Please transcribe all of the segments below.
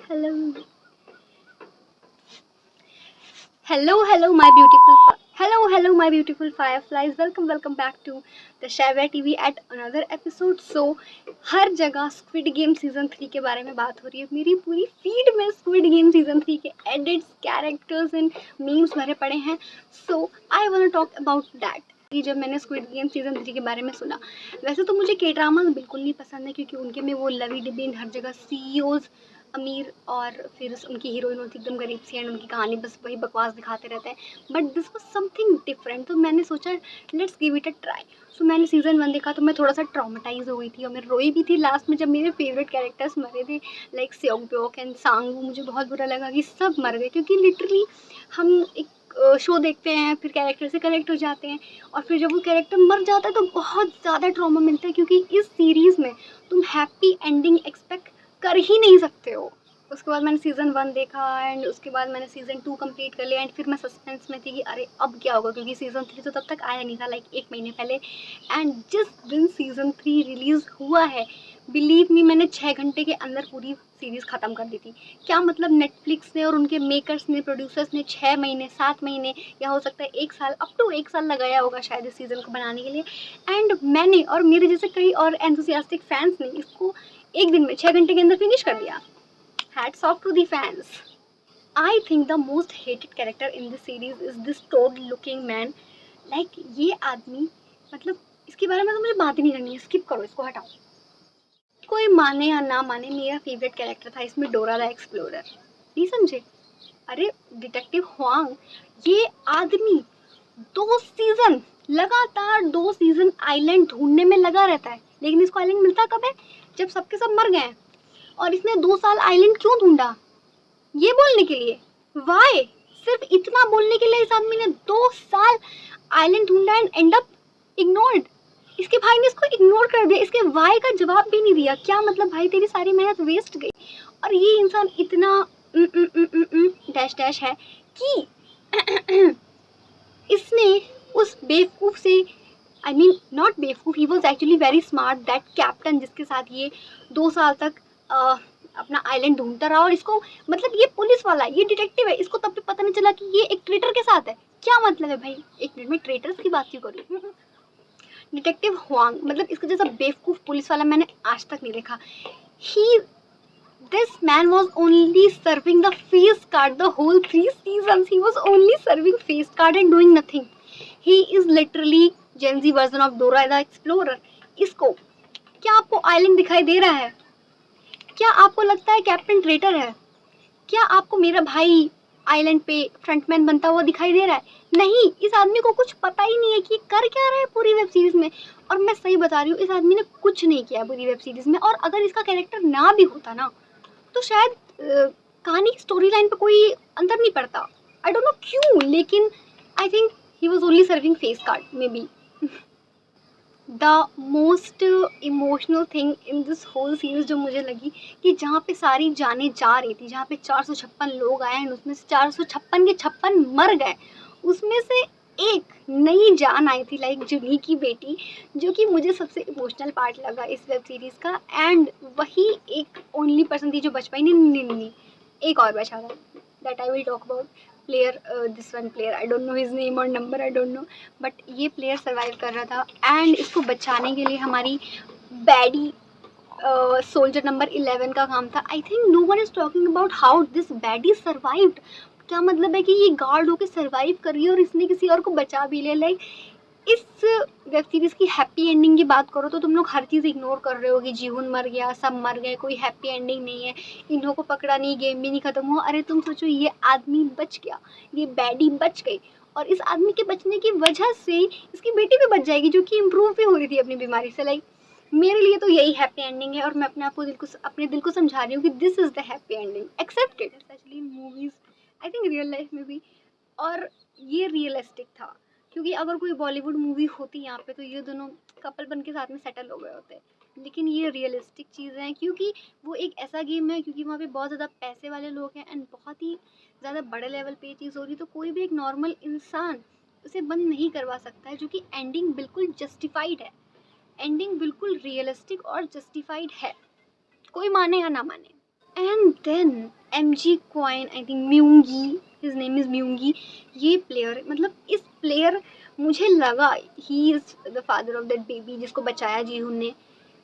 Hello, hello, my beautiful fireflies. Welcome back to the Shavia TV at another episode. So, हर जगह squid game season 3 के बारे में बात हो रही है. मेरी पूरी फीड में स्क्विड गेम सीजन 3 के एडिट्स, कैरेक्टर्स एंड मीम्स भरे पड़े हैं. So, I wanna talk about that. कि जब मैंने स्क्विड गेम सीजन 3 के बारे में सुना, वैसे तो मुझे के ड्रामा बिल्कुल नहीं पसंद है क्योंकि उनके में वो लवी डिबीन हर जगह सीईओज अमीर और फिर उनकी हीरोइन होती एकदम गरीब सी एंड उनकी कहानी बस वही बकवास दिखाते रहते हैं. But this was something different, तो मैंने सोचा let's give it a try. So मैंने सीज़न 1 देखा तो मैं थोड़ा सा ट्रॉमेटाइज हो गई थी और मैं रोई भी थी लास्ट में जब मेरे फेवरेट कैरेक्टर्स मरे थे, लाइक सेओंगब्योक एंड सांगू. मुझे बहुत बुरा लगा कि सब मर गए क्योंकि लिटरली हम एक शो देखते हैं, फिर कैरेक्टर से कनेक्ट हो जाते हैं और फिर जब वो कैरेक्टर मर जाता है तो बहुत ज़्यादा ट्रॉमा मिलता है क्योंकि इस सीरीज़ में तुम हैप्पी एंडिंग एक्सपेक्ट कर ही नहीं सकते हो. उसके बाद मैंने सीज़न 1 देखा एंड उसके बाद मैंने सीज़न 2 कंप्लीट कर लिया एंड फिर मैं सस्पेंस में थी कि अरे अब क्या होगा क्योंकि सीज़न 3 तो तब तक आया नहीं था, लाइक 1 महीने पहले. एंड जिस दिन सीज़न 3 रिलीज़ हुआ है, बिलीव मी, मैंने 6 घंटे के अंदर पूरी सीरीज़ ख़त्म कर दी थी. क्या मतलब नेटफ्लिक्स ने और उनके मेकर्स ने, प्रोड्यूसर्स ने 6 महीने, 7 महीने या हो सकता है 1 साल, अप टू 1 साल लगाया होगा शायद इस सीज़न को बनाने के लिए. एंड मैंने और मेरे जैसे कई और एंथुसियास्टिक फैंस ने इसको एक दिन में 6 घंटे के अंदर फिनिश कर दिया. Hats off to the fans. I think the most hated character in this series is this toad looking man. Like ये आदमी, मतलब इसके बारे में तो मुझे बात ही नहीं करनी है, स्किप करो इसको, हटाओ. कोई माने या ना माने, मेरा फेवरेट कैरेक्टर था इसमें डोरा द एक्सप्लोरर. नहीं समझे? अरे डिटेक्टिव हुआंग, ये आदमी 2 सीजन लगातार 2 सीजन आइलैंड ढूंढने में लगा रहता है, लेकिन इसको आइलैंड मिलता कब है? जब सबके सब मर गए हैं. और इसने 2 साल आइलैंड क्यों ढूंढा? ये बोलने के लिए. वाई? सिर्फ इतना बोलने के लिए इस आदमी ने 2 साल आइलैंड ढूंढा एंड एंड अप इग्नोर्ड. इसके भाई ने इसको इग्नोर कर दिया, इसके वाई का जवाब भी नहीं दिया. क्या मतलब भाई, तेरी सारी मेहनत वेस्ट गई. और ये इंसान इतना डैश डैश है कि इसने उस बेवकूफ से, आई मीन नॉट बेवकूफ, he was actually very smart, that captain जिसके साथ ये 2 साल तक अपना आइलैंड ढूंढता रहा. और इसको मतलब ये पुलिस वाला है, ये डिटेक्टिव है, इसको तब भी पता नहीं चला कि ये एक ट्रेटर के साथ है. क्या मतलब है भाई? एक मिनट में ट्रेटर्स की बात क्यों करूँ? डिटेक्टिव हुआंग, मतलब इसका जैसा बेवकूफ पुलिस वाला मैंने आज तक नहीं देखा. ही This man was only serving the face card the whole 3 seasons. He was only serving face card and doing nothing. He is literally Gen Z version of Dora the Explorer. इसको क्या आपको island दिखाई दे रहा है? क्या आपको लगता है कैप्टन ट्रेटर है? क्या आपको मेरा भाई आइलैंड पे फ्रंटमैन बनता हुआ दिखाई दे रहा है? नहीं, इस आदमी को कुछ पता ही नहीं है कि कर क्या रहा है पूरी वेब सीरीज में. और मैं सही बता रही हूँ, इस आदमी ने कुछ नहीं किया पूरी वेब सीरीज में. और अगर इसका कैरेक्टर ना भी होता ना तो शायद कहानी की स्टोरी लाइन पर कोई अंतर नहीं पड़ता. आई डोंट नो क्यों, लेकिन I think he was only serving face card maybe. The most emotional thing in this whole series जो मुझे लगी कि जहाँ पे सारी जाने जा रही थी, जहाँ पे 456 लोग आए एंड उसमें से 456 के 56 मर गए, उसमें से एक नई जान आई थी, लाइक जुनी की बेटी, जो कि मुझे सबसे इमोशनल पार्ट लगा इस वेब सीरीज़ का. एंड वही एक ओनली पर्सन थी जो बच पाई. नहीं नहीं नहीं, एक और बचा था, that I will talk about. Player, this one player, I don't know his name और number, I don't know, but ये प्लेयर सर्वाइव कर रहा था एंड इसको बचाने के लिए हमारी बैडी सोल्जर नंबर 11 का काम था. I think no one is talking about how this baddie survived. क्या मतलब है कि ये गार्ड होकर सर्वाइव कर रही है और इसने किसी और को बचा भी लिया. लाइक इस वेब सीरीज़ की हैप्पी एंडिंग की बात करो तो तुम लोग हर चीज़ इग्नोर कर रहे हो कि जीवन मर गया, सब मर गए, कोई हैप्पी एंडिंग नहीं है, इन्हों को पकड़ा नहीं, गेम भी नहीं ख़त्म हुआ. अरे तुम सोचो, ये आदमी बच गया, ये बैडी बच गई और इस आदमी के बचने की वजह से इसकी बेटी भी बच जाएगी जो कि इम्प्रूव भी हो रही थी अपनी बीमारी से. लाइक मेरे लिए तो यही हैप्पी एंडिंग है और मैं अपने दिल को समझा रही हूँ कि this is the happy ending accepted, specially in movies, I think real life में भी. और ये रियलिस्टिक था क्योंकि अगर कोई बॉलीवुड मूवी होती यहाँ पे तो ये दोनों कपल बन के साथ में सेटल हो गए होते. लेकिन ये रियलिस्टिक चीज़ें हैं क्योंकि वो एक ऐसा गेम है, क्योंकि वहाँ पे बहुत ज़्यादा पैसे वाले लोग हैं एंड बहुत ही ज़्यादा बड़े लेवल पे ये चीज़ हो रही, तो कोई भी एक नॉर्मल इंसान उसे बंद नहीं करवा सकता है. जो कि एंडिंग बिल्कुल जस्टिफाइड है, एंडिंग बिल्कुल रियलिस्टिक और जस्टिफाइड है, कोई माने या ना माने. And then MG coin, I think Myunggi, his name is Myunggi, ये प्लेयर, मतलब इस प्लेयर, मुझे लगा he is the father of that baby जिसको बचाया जीहुन ने।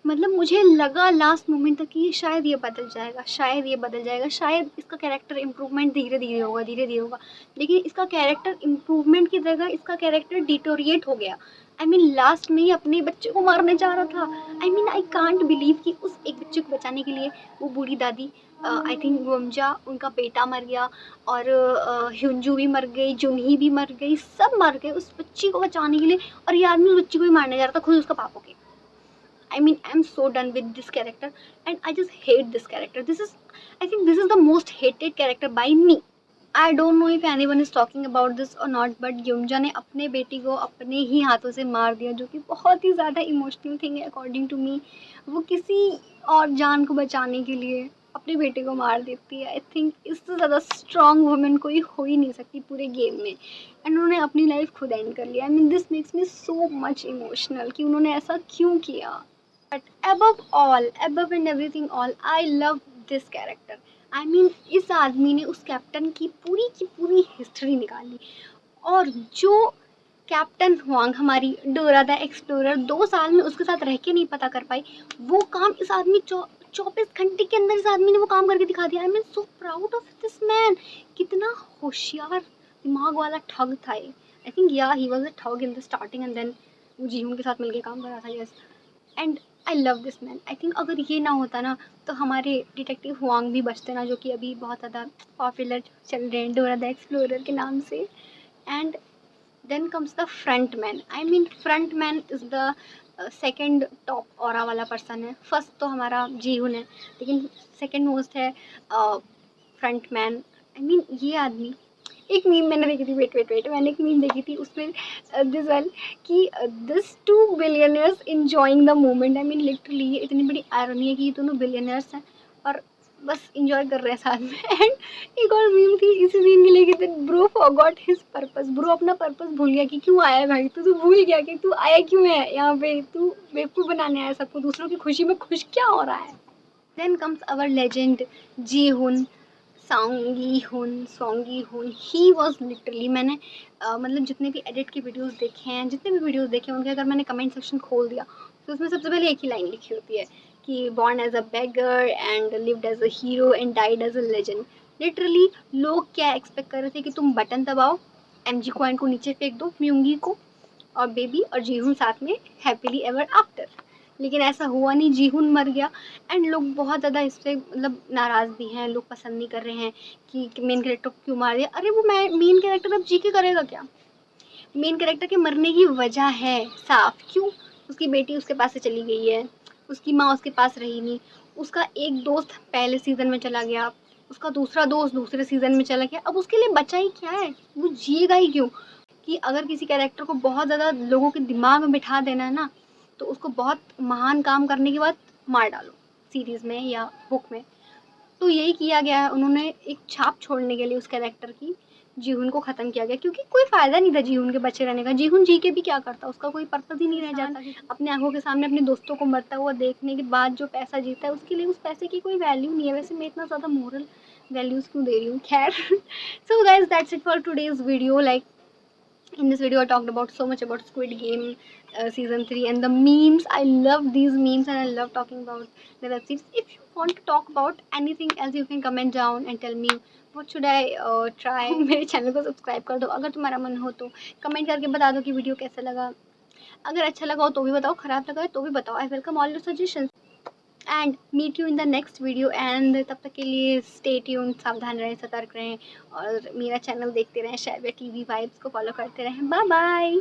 मतलब मुझे लगा लास्ट मोमेंट तक कि शायद ये बदल जाएगा, शायद ये बदल जाएगा, शायद इसका कैरेक्टर इम्प्रूवमेंट धीरे धीरे होगा, धीरे धीरे होगा। लेकिन इसका कैरेक्टर इम्प्रूवमेंट की जगह इसका कैरेक्टर डिटोरिएट हो गया। आई मीन लास्ट में ही अपने बच्चे को मारने जा रहा था। I mean I can't believe कि उस एक बच्चे को बचाने के लिए वो बूढ़ी दादी, आई थिंक वोमजा, उनका बेटा मर गया, और ह्युंजू भी मर गई, जुनही भी मर गई, सब मर गए उस बच्ची को बचाने के लिए, और ये आदमी उस बच्ची को ही मारने जा रहा था, खुद उसका पाप हो गया। I mean, I'm so done with this character, and I just hate this character. I think this is the most hated character by me. I don't know if anyone is talking about this or not, but Gyumja ने अपने बेटी को अपने ही हाथों से मार दिया, जो कि बहुत ही ज़्यादा इमोशनल थिंग है अकॉर्डिंग टू मी। वो किसी और जान को बचाने के लिए अपने बेटे को मार देती है। आई थिंक इससे ज़्यादा स्ट्रॉन्ग वुमेन कोई हो ही नहीं सकती पूरे गेम में, एंड उन्होंने अपनी लाइफ खुद एंड कर लिया। I mean this makes me so much emotional कि उन्होंने ऐसा क्यों किया। But above and everything all, I love this character. I mean, इस आदमी ने उस कैप्टन की पूरी हिस्ट्री निकाली, और जो कैप्टन हुआंग, हमारी डोरा द एक्सप्लोरर 2 साल में उसके साथ रह के नहीं पता कर पाई, वो काम इस आदमी 24 घंटे के अंदर इस आदमी ने वो काम करके दिखा दिया। I mean so proud of this man. कितना होशियार दिमाग वाला ठग था ये। आई थिंक या ही was a thug in the starting, and then वो जीहुन के साथ मिलके काम कर रहा था। Yes, and I love this man. I think अगर ये ना होता ना, तो हमारे डिटेक्टिव हुआंग भी बचते ना, जो कि अभी बहुत ज़्यादा पॉपुलर चल रहे हैं डोरा द एक्सप्लोरर के नाम से। And then comes the front man. I mean front man is the second top aura वाला पर्सन है। फर्स्ट तो हमारा जीहुन है, लेकिन सेकेंड मोस्ट है फ्रंट मैन। आई मीन ये आदमी, एक मीम मैंने देखी थी, वेट मैंने एक मीम देखी थी, उसमें दिस वन कि this 2 billionaires enjoying the moment. I mean literally ये इतनी बड़ी आयरनी है कि ये दोनों बिलियनर्स हैं और बस इंजॉय कर रहे हैं साथ में। एंड एक और मीम थी इसी सीन की लेके थे, bro forgot his purpose. Bro अपना पर्पस भूल गया कि क्यों आया है भाई, तू भूल गया कि तू आया क्यों है यहाँ पे, तू बेवकूफ़ बनाने आया सबको, दूसरों की खुशी में खुश क्या हो रहा है। देन कम्स अवर लेजेंड जीहुन, सॉन्गी हुन। ही वॉज लिटरली, मैंने मतलब जितने भी एडिट के वीडियोस देखे हैं, जितने भी वीडियोस देखे हैं उनके, अगर मैंने कमेंट सेक्शन खोल दिया तो उसमें सबसे पहले एक ही लाइन लिखी होती है कि born as a beggar and lived as a hero and died as a legend. Literally लोग क्या एक्सपेक्ट कर रहे थे कि तुम बटन दबाओ, MG क्वाइन को नीचे फेंक दो, म्यूंगी को और बेबी और जीहुन साथ में हैप्पीली एवर आफ्टर। लेकिन ऐसा हुआ नहीं, जीहुन मर गया। एंड लोग बहुत ज़्यादा इससे मतलब नाराज़ भी हैं, लोग पसंद नहीं कर रहे हैं कि मेन कैरेक्टर को क्यों मार दिया। अरे वो मेन कैरेक्टर अब जी के करेगा क्या? मेन कैरेक्टर के मरने की वजह है साफ, क्यों? उसकी बेटी उसके पास से चली गई है, उसकी माँ उसके पास रही नहीं, उसका एक दोस्त पहले सीज़न में चला गया, उसका दूसरा दोस्त दूसरे सीज़न में चला गया, अब उसके लिए बचा ही क्या है? वो जिएगा ही क्यों? कि अगर किसी कैरेक्टर को बहुत ज़्यादा लोगों के दिमाग में बिठा देना है ना, तो उसको बहुत महान काम करने के बाद मार डालो सीरीज़ में या बुक में। तो यही किया गया है, उन्होंने एक छाप छोड़ने के लिए उस कैरेक्टर की जीहुन को ख़त्म किया गया, क्योंकि कोई फ़ायदा नहीं था जीहुन के बचे रहने का। जीहुन जी के भी क्या करता, उसका कोई पर्पज़ ही नहीं रह जाता। अपने आंखों के सामने अपने दोस्तों को मरता हुआ देखने के बाद जो पैसा जीता है, उसके लिए उस पैसे की कोई वैल्यू नहीं है। वैसे मैं इतना ज़्यादा मोरल वैल्यूज़ क्यों दे रही हूँ, खैर। So guys that's it for today's video. Like in this video I talked about so much about Squid Game season 3 and the memes. I love these memes and I love talking about the web series. If you want to talk about anything else, you can comment down and tell me what should I try. मेरे channel को subscribe कर दो अगर तुम्हारा मन हो तो, comment करके बता दो कि वीडियो कैसा लगा। अगर अच्छा लगा हो तो भी बताओ, ख़राब लगा है तो भी बताओ। I welcome all your suggestions and meet you in the next video. And तब तक के लिए स्टे ट्यून, सावधान रहें, सतर्क रहें और मेरा चैनल देखते रहें, शायद TV वाइब्स को फॉलो करते रहें। Bye bye.